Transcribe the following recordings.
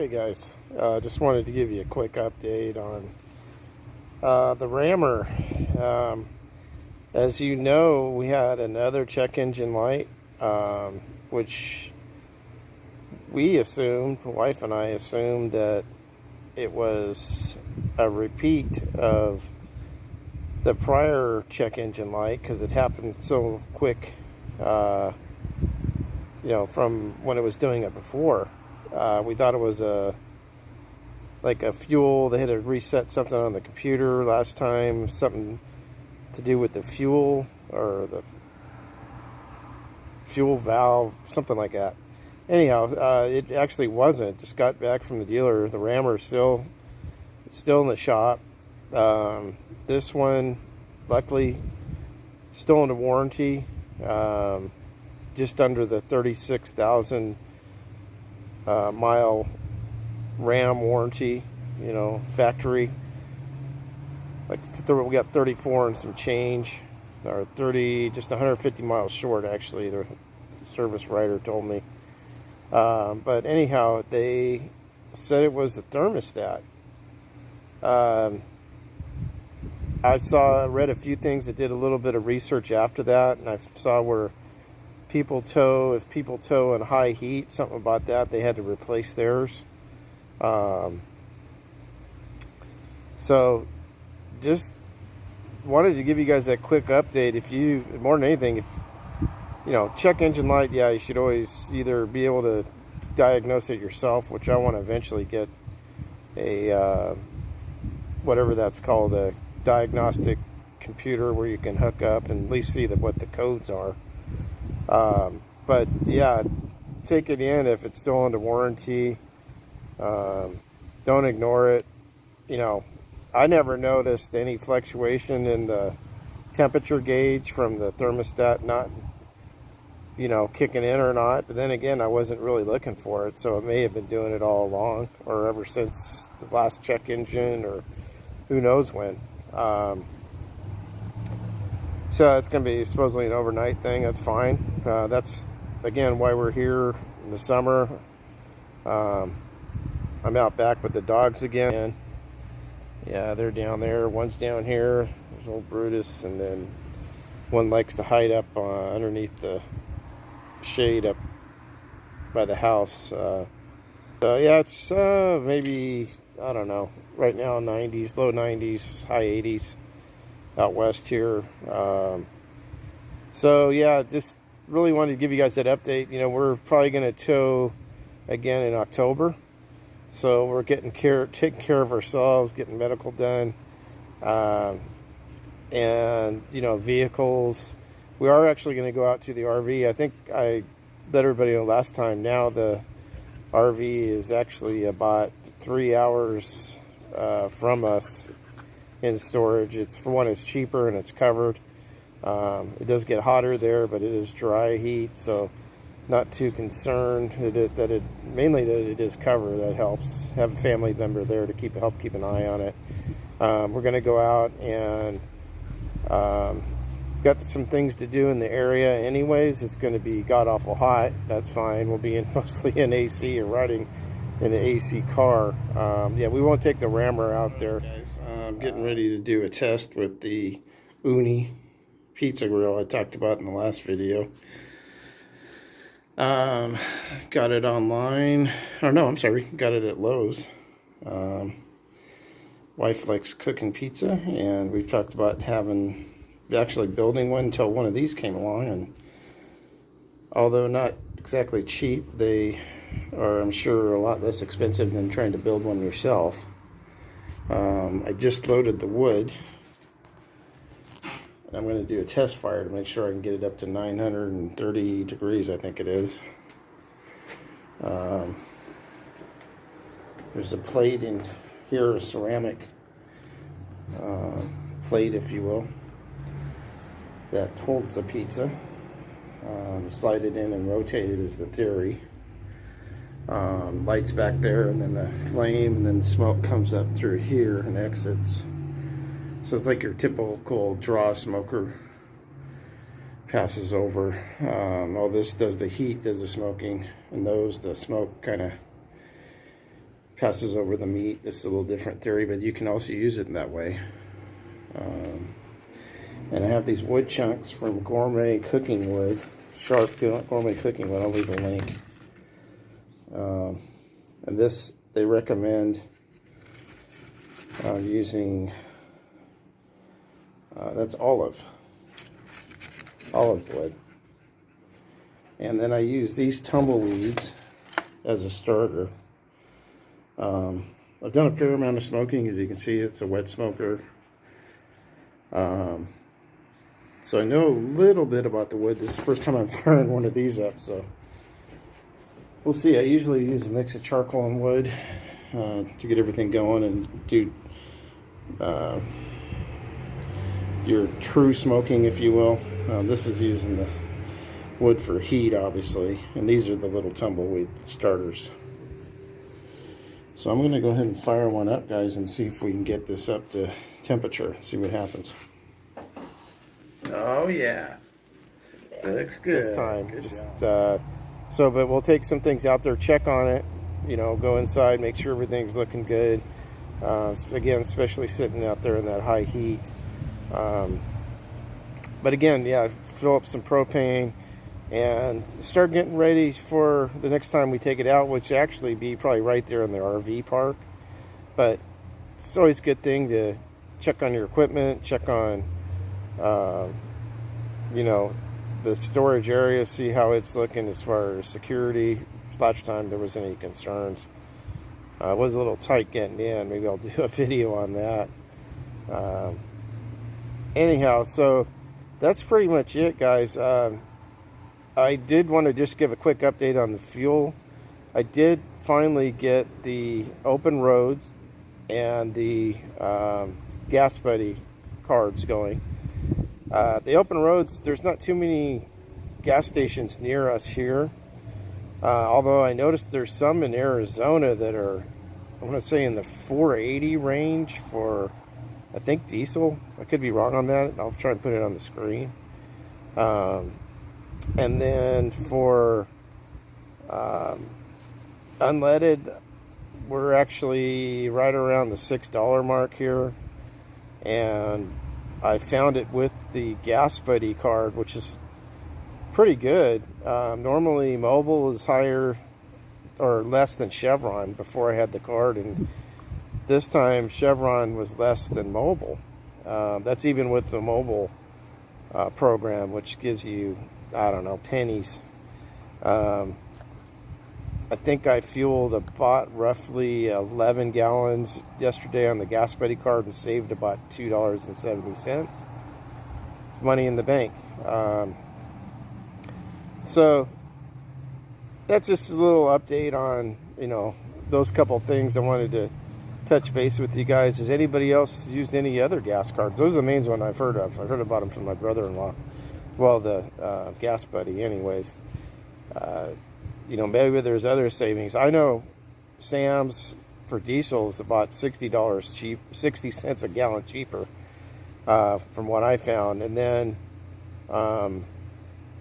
Hey guys, just wanted to give you a quick update on the rammer. As you know, we had another check engine light, which we assumed, my wife and I assumed, that it was a repeat of the prior check engine light because it happened so quick, from when it was doing it before. We thought it was like a fuel. They had to reset something on the computer last time, something to do with the fuel or the fuel valve, something like that. Anyhow, it actually wasn't. Just got back from the dealer. The rammer is still in the shop. This one, luckily, still under warranty. Just under the 36,000 mile RAM warranty, factory. Like we got 34 and some change, or 30, just 150 miles short actually. The service writer told me. But anyhow, they said it was a thermostat. I read a few things. I did a little bit of research after that, and I saw where if people tow in high heat, something about that, they had to replace theirs. So just wanted to give you guys that quick update. If you, more than anything, check engine light, you should always either be able to diagnose it yourself, which I want to eventually get a, whatever that's called, a diagnostic computer where you can hook up and at least see what the codes are. But yeah, take it in if it's still under warranty. Don't ignore it. I never noticed any fluctuation in the temperature gauge from the thermostat not, kicking in or not. But then again, I wasn't really looking for it, so it may have been doing it all along or ever since the last check engine or who knows when. So it's going to be supposedly an overnight thing. That's fine. That's, again, why we're here in the summer. I'm out back with the dogs again. Yeah, they're down there. One's down here. There's old Brutus. And then one likes to hide up underneath the shade up by the house. So yeah, it's maybe, I don't know, right now 90s, low 90s, high 80s. Out west here. So yeah, just really wanted to give you guys that update. We're probably going to tow again in October, so we're taking care of ourselves, getting medical done, and vehicles. We are actually going to go out to the RV. I think I let everybody know last time. Now the RV is actually about 3 hours from us in storage. For one, it's cheaper and it's covered. It does get hotter there, but it is dry heat, so not too concerned mainly that it is covered. That helps. Have a family member there to help keep an eye on it. We're going to go out and got some things to do in the area anyways. It's going to be god awful hot. That's fine. We'll be mostly in AC or riding in an AC car. Yeah, we won't take the rammer out there. Guys, I'm getting ready to do a test with the Uni pizza grill I talked about in the last video. Got it online. Oh no, I'm sorry. Got it at Lowe's. Wife likes cooking pizza, and we've talked about actually building one until one of these came along. And although not exactly cheap, they are, I'm sure, a lot less expensive than trying to build one yourself. I just loaded the wood. I'm going to do a test fire to make sure I can get it up to 930 degrees, I think it is. There's a plate in here, a ceramic plate, if you will, that holds the pizza. Slide it in and rotate it is the theory. Lights back there, and then the flame, and then the smoke comes up through here and exits. So it's like your typical draw smoker passes over. All this does the heat, does the smoking, and the smoke kind of passes over the meat. This is a little different theory, but you can also use it in that way. And I have these wood chunks from Gourmet Cooking Wood, Sharp Gourmet Cooking Wood. I'll leave a link. And this, they recommend using, that's olive wood. And then I use these tumbleweeds as a starter. I've done a fair amount of smoking. As you can see, it's a wet smoker. So I know a little bit about the wood. This is the first time I'm firing one of these up, so we'll see. I usually use a mix of charcoal and wood to get everything going and do your true smoking, if you will. This is using the wood for heat, obviously, and these are the little tumbleweed starters. So I'm going to go ahead and fire one up, guys, and see if we can get this up to temperature, see what happens. Oh yeah, looks good this time. Good just but we'll take some things out there, check on it, you know, go inside, make sure everything's looking good. Again, especially sitting out there in that high heat. But again, yeah, fill up some propane and start getting ready for the next time we take it out, which actually be probably right there in the RV park. But it's always a good thing to check on your equipment, check on you know, the storage area, see how it's looking as far as security. Last time there was any concerns. It was a little tight getting in. Maybe I'll do a video on that. Anyhow, so that's pretty much it, guys. I did want to just give a quick update on the fuel. I did finally get the open roads and the Gas Buddy cards going. The open roads, there's not too many gas stations near us here. Although I noticed there's some in Arizona that are, I want to say, in the 480 range for, I think, diesel. I could be wrong on that. I'll try and put it on the screen. And then for unleaded, we're actually right around the $6 mark here. And I found it with the Gas Buddy card, which is pretty good. Normally Mobile is higher or less than Chevron before I had the card, and this time Chevron was less than Mobile. That's even with the Mobile program, which gives you, I don't know, pennies. I think I fueled about roughly 11 gallons yesterday on the Gas Buddy card and saved about $2.70. It's money in the bank. So that's just a little update on, you know, those couple things I wanted to touch base with you guys. Has anybody else used any other gas cards? Those are the main ones I've heard of. I heard about them from my brother-in-law. Well, the Gas Buddy anyways. You know, maybe there's other savings. I know Sam's for diesel is about $60 cheap, 60 cents a gallon cheaper, from what I found. And then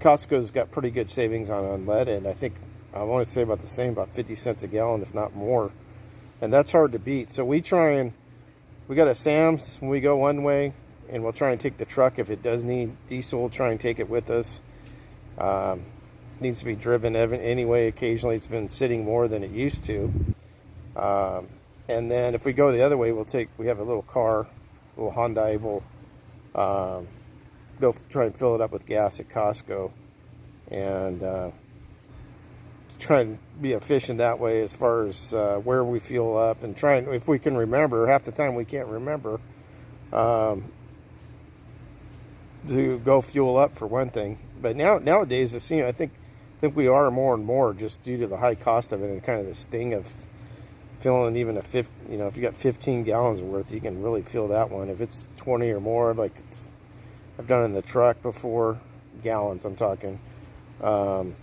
Costco's got pretty good savings on unleaded. I think I want to say about the same, about 50 cents a gallon, if not more. And that's hard to beat. So we got a Sam's when we go one way, and we'll try and take the truck. If it does need diesel, we'll try and take it with us. Needs to be driven anyway. Occasionally it's been sitting more than it used to. And then if we go the other way, we have a little car, a little Hyundai. We'll go try and fill it up with gas at Costco, and try and be efficient that way as far as where we fuel up, and try and, if we can remember, half the time we can't remember, to go fuel up for one thing. But nowadays I think we are more and more, just due to the high cost of it and kind of the sting of filling even a 50, you know, if you got 15 gallons worth, you can really fill that one. If it's 20 or more, like I've done in the truck before, gallons I'm talking, you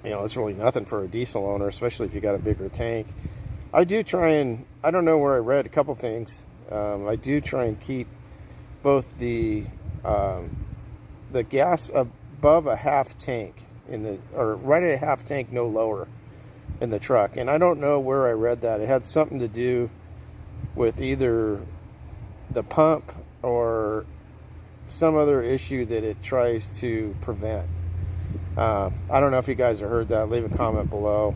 know, it's really nothing for a diesel owner, especially if you got a bigger tank. I do try and, I don't know where I read a couple things, I do try and keep both the gas above a half tank, or right at a half tank, no lower. in the truck. And I don't know where I read that. It had something to do with either the pump or some other issue that it tries to prevent. I don't know if you guys have heard that. Leave a comment below.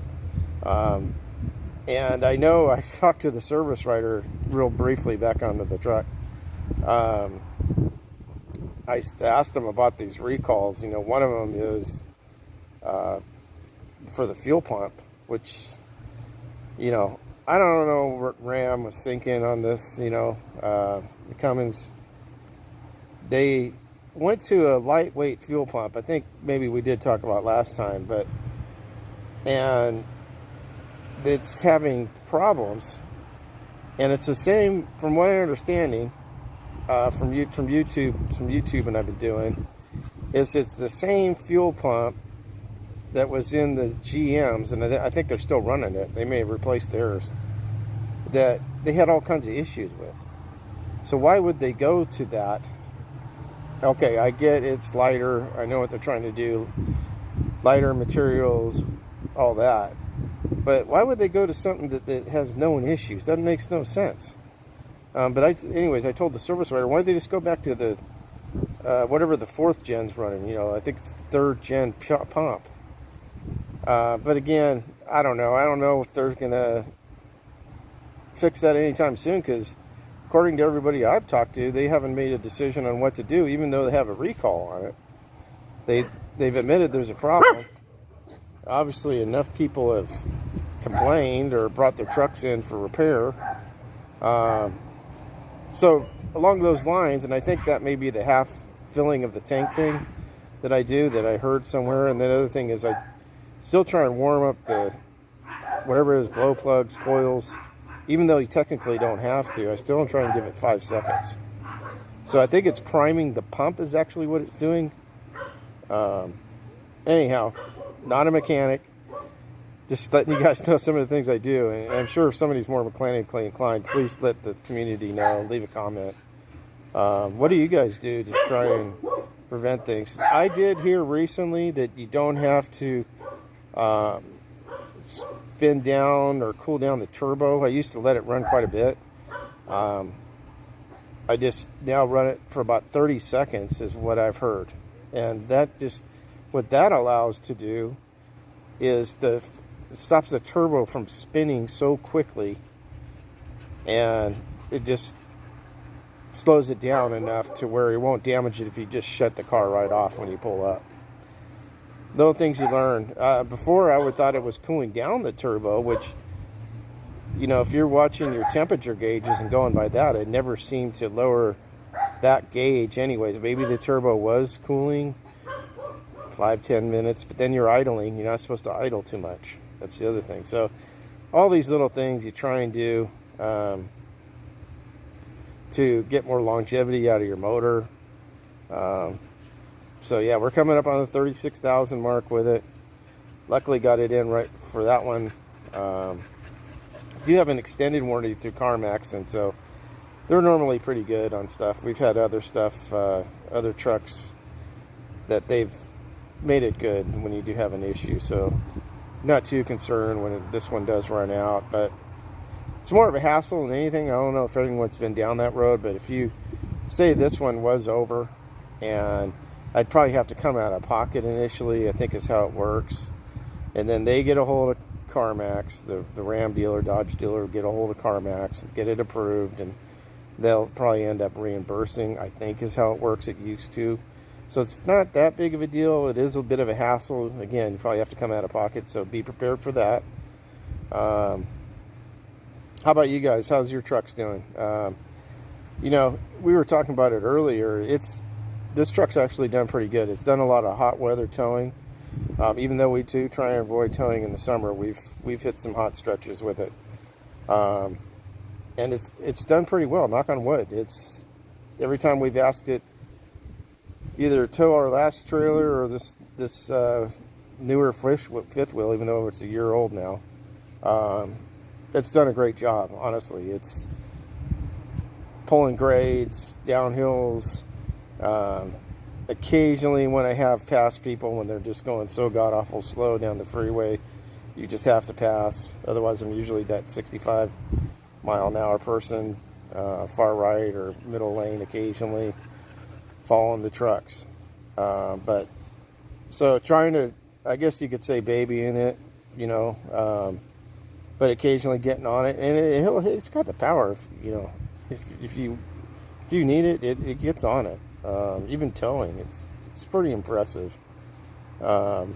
And I know I talked to the service writer real briefly back onto the truck. I asked him about these recalls. You know, one of them is for the fuel pump, which, you know, I don't know what Ram was thinking on this. You know, the Cummins, they went to a lightweight fuel pump. I think maybe we did talk about last time, and it's having problems, and it's the same from what I'm understanding from YouTube, and I've been doing is it's the same fuel pump that was in the GMs, and I think they're still running it. They may have replaced theirs, that they had all kinds of issues with. So why would they go to that? Okay, I get it's lighter. I know what they're trying to do. Lighter materials, all that. But why would they go to something that has known issues? That makes no sense. Anyways, I told the service writer, why don't they just go back to the whatever the 4th gen's running? You know, I think it's the 3rd gen pump. But again, I don't know. I don't know if they're gonna fix that anytime soon, because according to everybody I've talked to, they haven't made a decision on what to do, even though they have a recall on it. They've admitted there's a problem. Obviously, enough people have complained or brought their trucks in for repair. So along those lines, and I think that may be the half filling of the tank thing that I do, that I heard somewhere. And the other thing is I still try and warm up the whatever it is, glow plugs, coils. Even though you technically don't have to, I still try and give it 5 seconds. So I think it's priming the pump is actually what it's doing. Anyhow, not a mechanic. Just letting you guys know some of the things I do. And I'm sure if somebody's more mechanically inclined, please let the community know. Leave a comment. What do you guys do to try and prevent things? I did hear recently that you don't have to spin down or cool down the turbo. I used to let it run quite a bit. I just now run it for about 30 seconds is what I've heard. And that just, what that allows to do is it stops the turbo from spinning so quickly, and it just slows it down enough to where it won't damage it if you just shut the car right off when you pull up. Little things you learn. Before, I would thought it was cooling down the turbo, which, you know, if you're watching your temperature gauges and going by that, it never seemed to lower that gauge anyways. Maybe the turbo was cooling 5-10 minutes, but then you're idling. You're not supposed to idle too much. That's the other thing. So all these little things you try and do to get more longevity out of your motor. So yeah, we're coming up on the 36,000 mark with it. Luckily got it in right for that one. Do have an extended warranty through CarMax, and so they're normally pretty good on stuff. We've had other stuff, other trucks that they've made it good when you do have an issue. So not too concerned when this one does run out, but it's more of a hassle than anything. I don't know if anyone's been down that road, but if you say this one was over, and I'd probably have to come out of pocket initially, I think is how it works. And then they get a hold of CarMax, the Ram dealer, Dodge dealer, get a hold of CarMax and get it approved, and they'll probably end up reimbursing, I think is how it works. It used to. So it's not that big of a deal. It is a bit of a hassle. Again, you probably have to come out of pocket, so be prepared for that. How about you guys? How's your trucks doing? You know, we were talking about it earlier. This truck's actually done pretty good. It's done a lot of hot weather towing. Even though we do try and avoid towing in the summer, we've hit some hot stretches with it. And it's done pretty well, knock on wood. It's every time we've asked it either tow our last trailer or this newer fifth wheel, even though it's a year old now. It's done a great job, honestly. It's pulling grades, downhills. Occasionally when I have passed people when they're just going so god-awful slow down the freeway, You just have to pass. Otherwise, I'm usually that 65 mile an hour person, far right or middle lane occasionally, following the trucks. But so trying to, I guess you could say, babying it, you know, but occasionally getting on it, and it's got the power. If you need it, it gets on it. Even towing, it's pretty impressive. You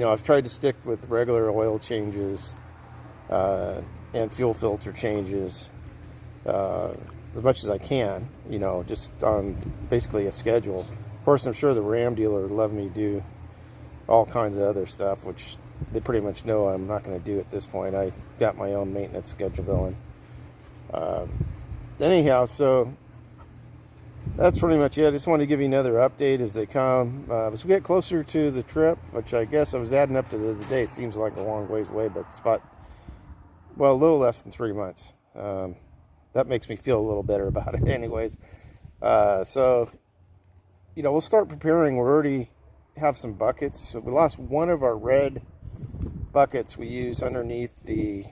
know, I've tried to stick with regular oil changes and fuel filter changes as much as I can, you know, just on basically a schedule. Of course, I'm sure the Ram dealer would love me to do all kinds of other stuff, which they pretty much know I'm not going to do at this point. I got my own maintenance schedule going. Anyhow, so that's pretty much it. I just wanted to give you another update as they come. As we get closer to the trip, which I guess I was adding up to the day, seems like a long ways away, but it's about, well, a little less than 3 months. That makes me feel a little better about it anyways. So, you know, we'll start preparing. We already have some buckets. We lost one of our red buckets we use underneath the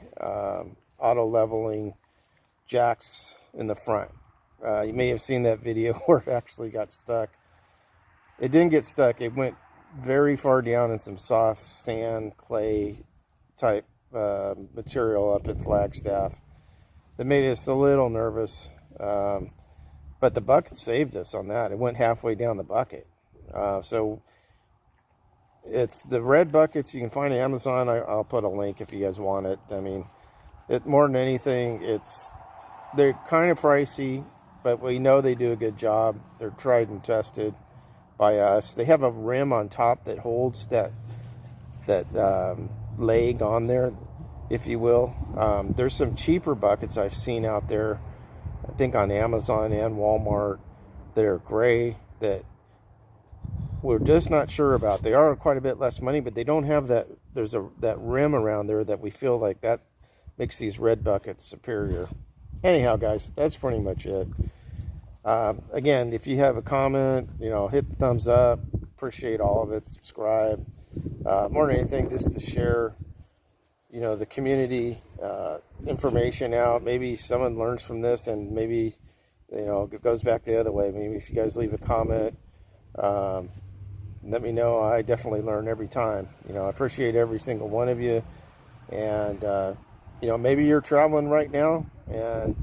auto leveling jacks in the front. You may have seen that video where it actually got stuck. It didn't get stuck. It went very far down in some soft sand, clay type material up in Flagstaff. That made us a little nervous. But the bucket saved us on that. It went halfway down the bucket. So it's the red buckets you can find on Amazon. I'll put a link if you guys want it. I mean, more than anything, they're kind of pricey, but we know they do a good job. They're tried and tested by us. They have a rim on top that holds that leg on there, if you will. There's some cheaper buckets I've seen out there, I think on Amazon and Walmart, that are gray, that we're just not sure about. They are quite a bit less money, but they don't have that. There's that rim around there that we feel like that makes these red buckets superior. Anyhow, guys, that's pretty much it. Again, if you have a comment, you know, hit the thumbs up. Appreciate all of it. Subscribe. More than anything, just to share, you know, the community information out. Maybe someone learns from this, and maybe, you know, it goes back the other way. Maybe if you guys leave a comment, let me know. I definitely learn every time. You know, I appreciate every single one of you. And, you know, maybe you're traveling right now and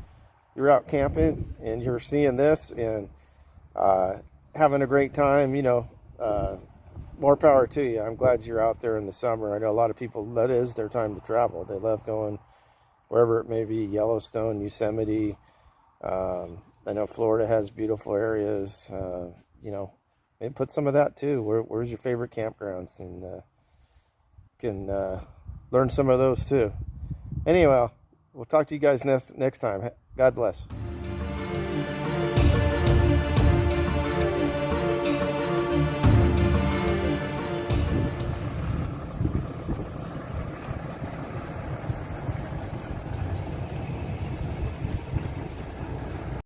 you're out camping and you're seeing this and having a great time. You know, more power to you. I'm glad you're out there in the summer. I know a lot of people, that is their time to travel. They love going wherever it may be, Yellowstone, Yosemite. I know Florida has beautiful areas. You know, maybe put some of that too. Where's your favorite campgrounds? And can learn some of those too. Anyway, we'll talk to you guys next time. God bless.